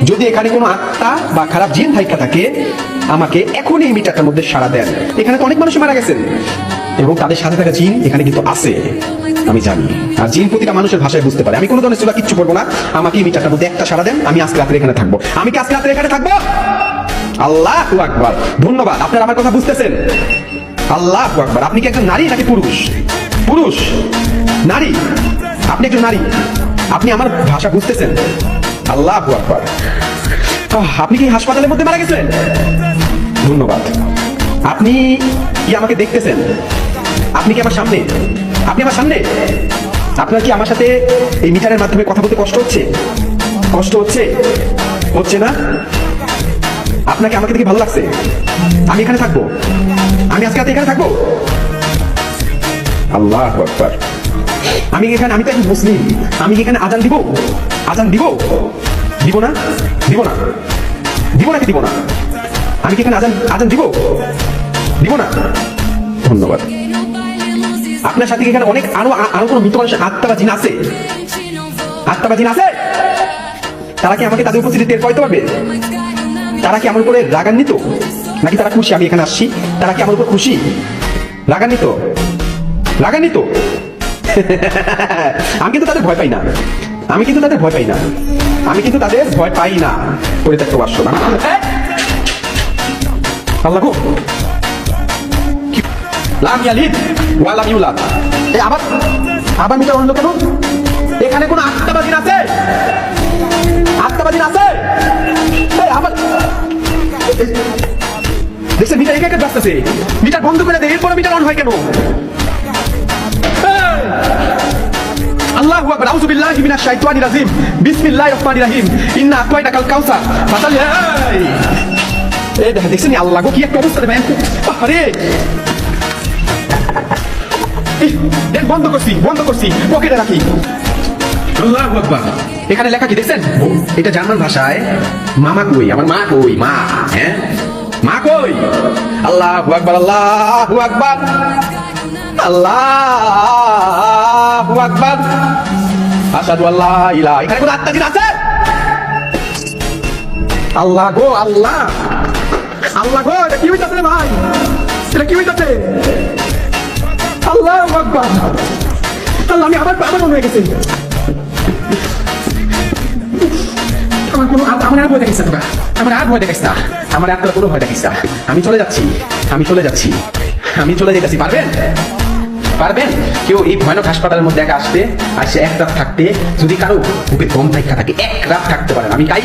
যদি এখানে কোনো আত্মা বা খারাপ জিন থাইকা থাকে, আমাকে এখনই এই মিটারটার মধ্যে সাড়া দেন। এখানে তো অনেক মানুষ মারা গেছেন এবং তাদের সাথে থাকা জিন এখানে কিন্তু আছে, আমি জানি। আর জিন প্রতিটা মানুষের ভাষায় বুঝতে পারে। আমি কোনো ধরনের সুরা কিচ্ছু করবো না, আমাকে এই মিটারটার মধ্যে একটা সাড়া দেন, আমি আজকে রাত্রে এখানে থাকবো। আমি কি আজকে রাত্রে এখানে থাকবো? আল্লাহু আকবার। ধন্যবাদ, আপনারা আমার কথা বুঝতেছেন। আল্লাহু আকবার। আপনি কি একজন নারী নাকি পুরুষ? পুরুষ, নারী, আপনি একজন নারী, আপনি আমার ভাষা বুঝতেছেন। আল্লাহু আকবার। আপনি কি হাসপাতালের মধ্যে মারা গেছেন? ধন্যবাদ। আপনি কি আমাকে দেখতেছেন? আপনি কি আমার সামনে? আপনি আমার সামনে? আপনার কি আমার সাথে এই মিটারের মাধ্যমে কথা বলতে কষ্ট হচ্ছে? কষ্ট হচ্ছে? হচ্ছে না? আপনাকে আমাকে দেখে ভালো লাগছে? আমি এখানে থাকবো, আমি আজকে রাতে এখানে থাকবো। আল্লাহু আকবার। আমি এখানে, আমি তো একজন মুসলিম, আমি এখানে আজান দিব? আজান দিব? দিব না? দিব না? দিব নাকি দিব না? আমি কি এখানে আজান দিব? দিব না? ধন্যবাদ। আপনার সাথে এখানে অনেক আরো কোনো মৃত মানুষের আত্মা বা জিন আছে? আত্মা বা জিন আছে? তারা কি আমাকে তাদের উপস্থিতি টের পাইতে পারবে? তারা কি আমার উপরে রাগান্বিত নাকি তারা খুশি আমি এখানে আসছি? তারা কি আমার উপর খুশি? রাগান্বিত? রাগান্বিত? আমি কিন্তু তাদের ভয় পাই না, আমি কিন্তু তাদের ভয় পাই না, আমি কিন্তু তাদের ভয় পাই না। পরিত্যক্ত বাসন আল্লাহ গো, লাম ইয়ালিদ ওয়া লাম ইউলাদ। আবার আবার মিটার অন্য কেন? এখানে কোন আত্মাবাদী আছে? আত্মাবাদী আছে? আবার দেখছেন মিটার একা একা বাজতেছে। মিটার বন্ধ করে দেয়, এরপরে মিটার অন হয় কেন? আল্লাহু আকবার। আউযু বিল্লাহি মিনাশ শাইতানির রাজিম। বিসমিল্লাহির রহমানির রহিম। ইন্না আতাইনাকাল কাউসার ফাসাল্লি। এই দেখছেন আল্লাহ গো, কি একটা অবস্থা রে ভাই। আরে দেখ, বন্ধ করছি, পকেটে রাখি। আল্লাহু আকবার। এখানে লেখা কি দেখছেন? এটা জার্মান ভাষায় মামা কই, আমার মা কই, মা। হ্যাঁ, মা কই? আল্লাহু আকবার, আল্লাহু আকবার, আল্লাহু আকবার। আশহাদু আল্লা ইলাহা। এখানে কোন আত্মা জিন আছে? আল্লাহ গো, আল্লাহ, আল্লাহ গো, এটা কি হইতাছে রে ভাই? এটা কি হইতাছে? আল্লাহু আকবার। আল্লাহ, আমি আবার মনে হয়ে গেছে। আমার আর ভয় দেখিস না, আমার আর ভয় দেখিস না, আমার আর কোনো ভয় দেখিস না। আমি চলে যাচ্ছি, আমি চলে যাচ্ছি, আমি চলে যেতেছি। পারবেন? পারবেন কেউ এই ভয়ানক হাসপাতালের মধ্যে একা আসতে, আসে এক রাত থাকতে? যদি কারো বুকে দম থাকা থাকে, এক রাত থাকতে পারেন। আমি তাই